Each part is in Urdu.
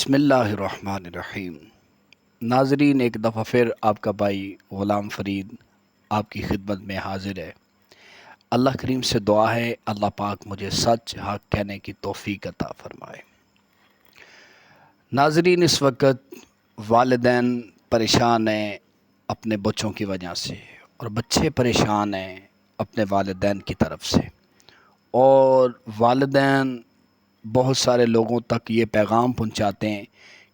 بسم اللہ الرحمن الرحیم۔ ناظرین، ایک دفعہ پھر آپ کا بھائی غلام فرید آپ کی خدمت میں حاضر ہے۔ اللہ کریم سے دعا ہے اللہ پاک مجھے سچ حق کہنے کی توفیق عطا فرمائے۔ ناظرین، اس وقت والدین پریشان ہیں اپنے بچوں کی وجہ سے، اور بچے پریشان ہیں اپنے والدین کی طرف سے، اور والدین بہت سارے لوگوں تک یہ پیغام پہنچاتے ہیں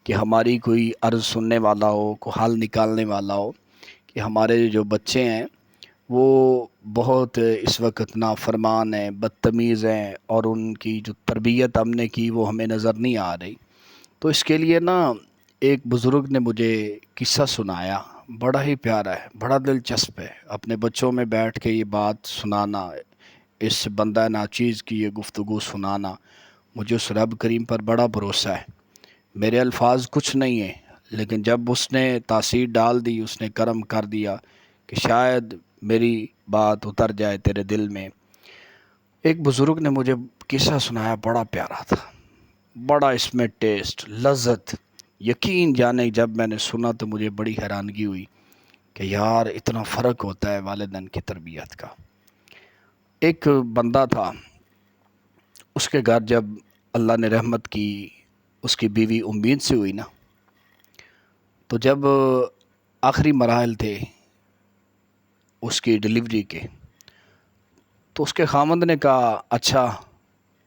کہ ہماری کوئی عرض سننے والا ہو، کوئی حل نکالنے والا ہو، کہ ہمارے جو بچے ہیں وہ بہت اس وقت نافرمان ہیں، بدتمیز ہیں، اور ان کی جو تربیت ہم نے کی وہ ہمیں نظر نہیں آ رہی۔ تو اس کے لیے ایک بزرگ نے مجھے قصہ سنایا، بڑا ہی پیارا ہے، بڑا دلچسپ ہے۔ اپنے بچوں میں بیٹھ کے یہ بات سنانا، اس بندہ ناچیز کی یہ گفتگو سنانا، مجھے اس رب کریم پر بڑا بھروسہ ہے۔ میرے الفاظ کچھ نہیں ہیں، لیکن جب اس نے تاثیر ڈال دی، اس نے کرم کر دیا کہ شاید میری بات اتر جائے تیرے دل میں۔ ایک بزرگ نے مجھے قصہ سنایا، بڑا پیارا تھا، بڑا اس میں ٹیسٹ، لذت، یقین جانے جب میں نے سنا تو مجھے بڑی حیرانگی ہوئی کہ یار اتنا فرق ہوتا ہے والدین کی تربیت کا۔ ایک بندہ تھا، اس کے گھر جب اللہ نے رحمت کی، اس کی بیوی امید سے ہوئی تو جب آخری مراحل تھے اس کی ڈیلیوری کے، تو اس کے خامند نے کہا اچھا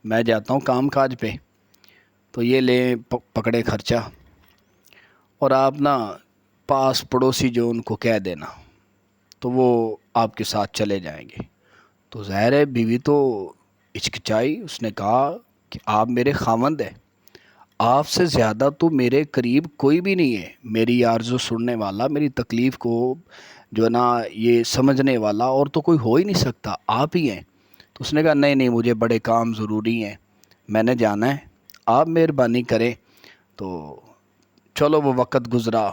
میں جاتا ہوں کام کاج پہ، تو یہ لیں پکڑے خرچہ، اور آپ پاس پڑوسی جو ان کو کہہ دینا تو وہ آپ کے ساتھ چلے جائیں گے۔ تو ظاہر ہے بیوی تو ہچکچائی، اس نے کہا کہ آپ میرے خامند ہیں، آپ سے زیادہ تو میرے قریب کوئی بھی نہیں ہے، میری آرزو سننے والا، میری تکلیف کو جو یہ سمجھنے والا اور تو کوئی ہو ہی نہیں سکتا، آپ ہی ہیں۔ تو اس نے کہا نہیں مجھے بڑے کام ضروری ہیں، میں نے جانا ہے، آپ مہربانی کریں۔ تو چلو وہ وقت گزرا،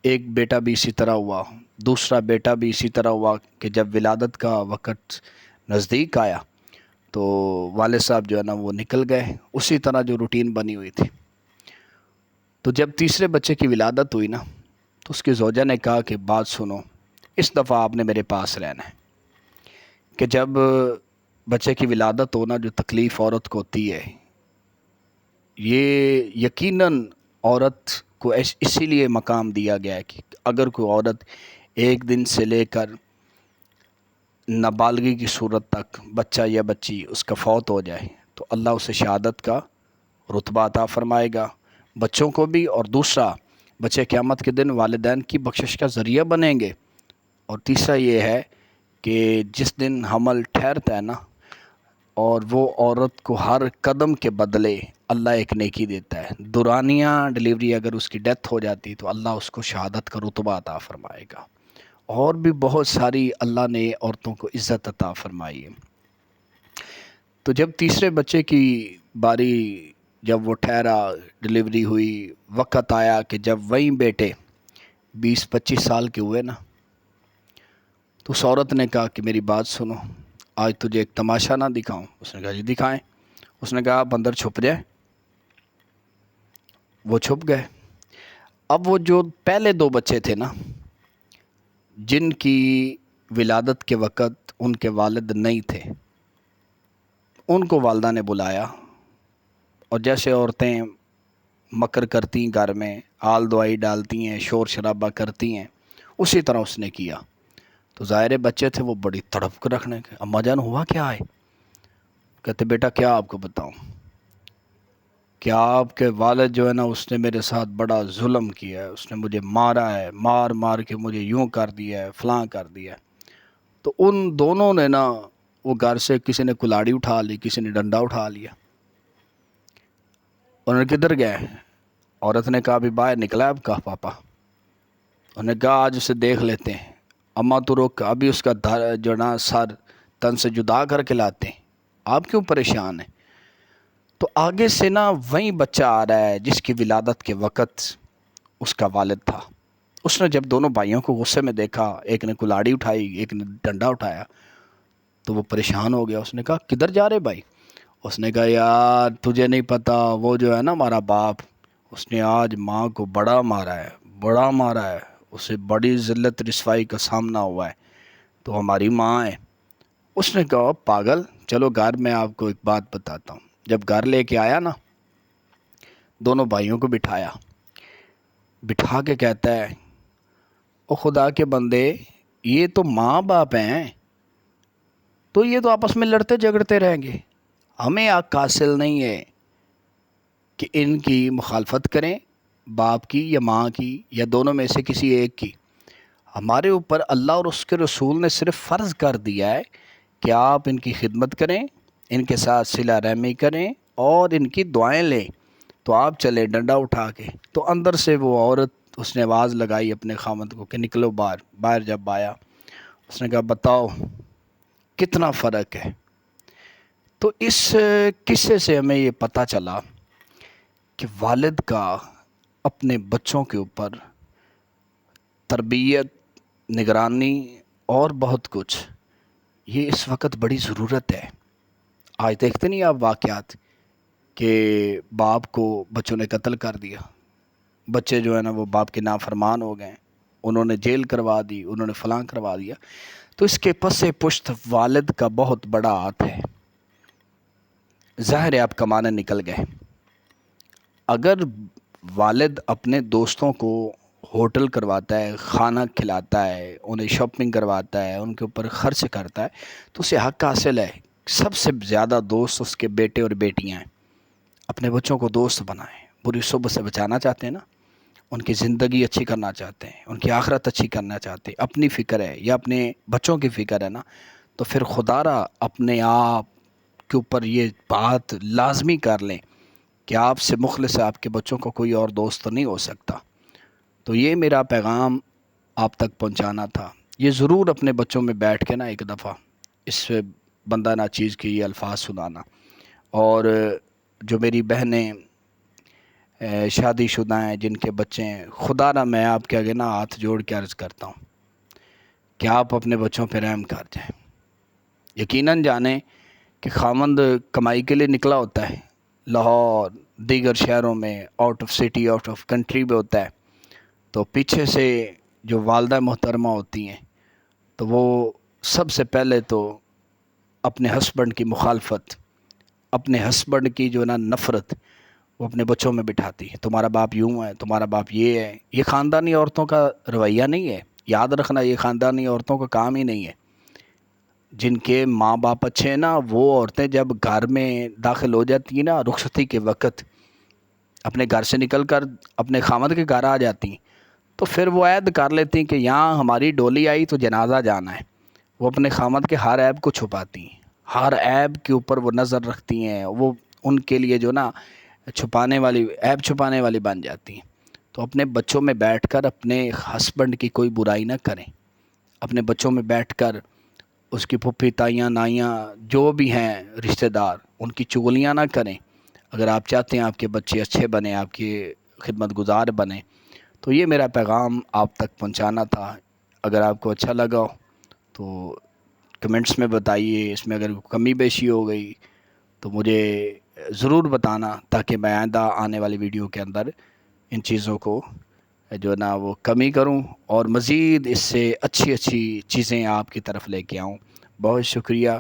ایک بیٹا بھی اسی طرح ہوا، دوسرا بیٹا بھی اسی طرح ہوا کہ جب ولادت کا وقت نزدیک آیا تو والد صاحب جو وہ نکل گئے، اسی طرح جو روٹین بنی ہوئی تھی۔ تو جب تیسرے بچے کی ولادت ہوئی تو اس کی زوجہ نے کہا کہ بات سنو، اس دفعہ آپ نے میرے پاس رہنا ہے، کہ جب بچے کی ولادت ہونا جو تکلیف عورت کو ہوتی ہے، یہ یقیناً عورت کو اسی لیے مقام دیا گیا ہے کہ اگر کوئی عورت ایک دن سے لے کر نابالغی کی صورت تک بچہ یا بچی اس کا فوت ہو جائے تو اللہ اسے شہادت کا رتبہ عطا فرمائے گا، بچوں کو بھی، اور دوسرا بچے قیامت کے دن والدین کی بخشش کا ذریعہ بنیں گے۔ اور تیسرا یہ ہے کہ جس دن حمل ٹھہرتا ہے اور وہ عورت کو ہر قدم کے بدلے اللہ ایک نیکی دیتا ہے، دورانیہ ڈیلیوری اگر اس کی ڈیتھ ہو جاتی تو اللہ اس کو شہادت کا رتبہ عطا فرمائے گا، اور بھی بہت ساری اللہ نے عورتوں کو عزت عطا فرمائی ہے۔ تو جب تیسرے بچے کی باری جب وہ ٹھہرا، ڈیلیوری ہوئی، وقت آیا کہ جب وہیں بیٹے 20-25 سال کے ہوئے تو اس عورت نے کہا کہ میری بات سنو، آج تجھے ایک تماشا نہ دکھاؤں؟ اس نے کہا جی دکھائیں۔ اس نے کہا آپ اندر چھپ جائیں۔ وہ چھپ گئے۔ اب وہ جو پہلے 2 بچے تھے جن کی ولادت کے وقت ان کے والد نہیں تھے، ان کو والدہ نے بلایا، اور جیسے عورتیں مکر کرتی ہیں گھر میں، آل دوائی ڈالتی ہیں، شور شرابہ کرتی ہیں، اسی طرح اس نے کیا۔ تو ظاہر بچے تھے، وہ بڑی تڑپ کر رکھنے کے، اماں جان ہوا کیا ہے؟ کہتے بیٹا کیا آپ کو بتاؤں، کیا آپ کے والد جو ہے اس نے میرے ساتھ بڑا ظلم کیا ہے، اس نے مجھے مارا ہے، مار مار کے مجھے یوں کر دیا ہے، فلاں کر دیا ہے۔ تو ان دونوں نے وہ گھر سے کسی نے کلاڑی اٹھا لی، کسی نے ڈنڈا اٹھا لیا۔ انہوں نے کدھر گئے؟ عورت نے کہا ابھی باہر نکلا ہے اب کا پاپا۔ انہوں نے کہا آج اسے دیکھ لیتے ہیں۔ اماں تو روک ابھی اس کا جو سر تن سے جدا کر کے لاتے ہیں، آپ کیوں پریشان ہیں؟ تو آگے سے وہیں بچہ آ رہا ہے جس کی ولادت کے وقت اس کا والد تھا۔ اس نے جب دونوں بھائیوں کو غصے میں دیکھا، ایک نے کلاڑی اٹھائی، ایک نے ڈنڈا اٹھایا، تو وہ پریشان ہو گیا۔ اس نے کہا کدھر جا رہے بھائی؟ اس نے کہا یار تجھے نہیں پتا، وہ جو ہے ہمارا باپ، اس نے آج ماں کو بڑا مارا ہے، بڑا مارا ہے، اسے بڑی ذلت رسوائی کا سامنا ہوا ہے، تو ہماری ماں ہے۔ اس نے کہا پاگل، چلو گھر میں آپ کو ایک بات بتاتا ہوں۔ جب گھر لے کے آیا نا، دونوں بھائیوں کو بٹھایا، بٹھا کے کہتا ہے او خدا کے بندے، یہ تو ماں باپ ہیں، تو یہ تو آپس میں لڑتے جھگڑتے رہیں گے، ہمیں حق حاصل نہیں ہے کہ ان کی مخالفت کریں، باپ کی یا ماں کی یا دونوں میں سے کسی ایک کی۔ ہمارے اوپر اللہ اور اس کے رسول نے صرف فرض کر دیا ہے کہ آپ ان کی خدمت کریں، ان کے ساتھ صلہ رحمی کریں اور ان کی دعائیں لیں۔ تو آپ چلے ڈنڈا اٹھا کے، تو اندر سے وہ عورت، اس نے آواز لگائی اپنے خامند کو کہ نکلو باہر۔ باہر جب آیا، اس نے کہا بتاؤ کتنا فرق ہے۔ تو اس قصے سے ہمیں یہ پتہ چلا کہ والد کا اپنے بچوں کے اوپر تربیت، نگرانی اور بہت کچھ، یہ اس وقت بڑی ضرورت ہے۔ آج دیکھتے نہیں آپ واقعات کہ باپ کو بچوں نے قتل کر دیا، بچے جو ہے نا وہ باپ کے نافرمان ہو گئے، انہوں نے جیل کروا دی، انہوں نے فلاں کروا دیا۔ تو اس کے پس پشت والد کا بہت بڑا ہاتھ ہے۔ ظاہر ہے آپ کمانے نکل گئے، اگر والد اپنے دوستوں کو ہوٹل کرواتا ہے، کھانا کھلاتا ہے، انہیں شاپنگ کرواتا ہے، ان کے اوپر خرچ کرتا ہے، تو اسے حق حاصل ہے۔ سب سے زیادہ دوست اس کے بیٹے اور بیٹیاں ہیں۔ اپنے بچوں کو دوست بنائیں، بری صحبت سے بچانا چاہتے ہیں نا، ان کی زندگی اچھی کرنا چاہتے ہیں، ان کی آخرت اچھی کرنا چاہتے ہیں، اپنی فکر ہے یا اپنے بچوں کی فکر ہے نا، تو پھر خدا را اپنے آپ کے اوپر یہ بات لازمی کر لیں کہ آپ سے مخلص آپ کے بچوں کو کوئی اور دوست نہیں ہو سکتا۔ تو یہ میرا پیغام آپ تک پہنچانا تھا۔ یہ ضرور اپنے بچوں میں بیٹھ کے نا ایک دفعہ اس بندہ ناچیز کے یہ الفاظ سنانا۔ اور جو میری بہنیں شادی شدہ ہیں، جن کے بچے ہیں، خدا نہ میں آپ کے آگے نا ہاتھ جوڑ کے عرض کرتا ہوں کہ آپ اپنے بچوں پہ رحم کر جائیں۔ یقیناً جانیں کہ خامند کمائی کے لیے نکلا ہوتا ہے، لاہور دیگر شہروں میں، out of city, out of country میں ہوتا ہے، تو پیچھے سے جو والدہ محترمہ ہوتی ہیں تو وہ سب سے پہلے تو اپنے ہسبینڈ کی مخالفت، اپنے ہسبینڈ کی جو ہے نا نفرت، وہ اپنے بچوں میں بٹھاتی ہے۔ تمہارا باپ یوں ہے، تمہارا باپ یہ ہے۔ یہ خاندانی عورتوں کا رویہ نہیں ہے، یاد رکھنا، یہ خاندانی عورتوں کا کام ہی نہیں ہے۔ جن کے ماں باپ اچھے ہیں نا، وہ عورتیں جب گھر میں داخل ہو جاتی ہیں نا رخصتی کے وقت، اپنے گھر سے نکل کر اپنے خامد کے گھر آ جاتی ہیں، تو پھر وہ عہد کر لیتی ہیں کہ یہاں ہماری ڈولی آئی تو جنازہ جانا ہے۔ وہ اپنے خامد کے ہر عیب کو چھپاتی ہیں، ہر عیب کے اوپر وہ نظر رکھتی ہیں، وہ ان کے لیے جو نا چھپانے والی، عیب چھپانے والی بن جاتی ہیں۔ تو اپنے بچوں میں بیٹھ کر اپنے ہسبینڈ کی کوئی برائی نہ کریں، اپنے بچوں میں بیٹھ کر اس کی پھپھی، تائیاں، نائیاں جو بھی ہیں رشتہ دار، ان کی چغلیاں نہ کریں۔ اگر آپ چاہتے ہیں آپ کے بچے اچھے بنیں، آپ کی خدمت گزار بنیں، تو یہ میرا پیغام آپ تک پہنچانا تھا۔ اگر آپ کو اچھا لگا ہو تو کمنٹس میں بتائیے، اس میں اگر کمی بیشی ہو گئی تو مجھے ضرور بتانا، تاکہ میں آئندہ آنے والی ویڈیو کے اندر ان چیزوں کو جو ہے نا وہ کمی کروں اور مزید اس سے اچھی اچھی چیزیں آپ کی طرف لے کے آؤں۔ بہت شکریہ،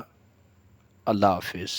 اللہ حافظ۔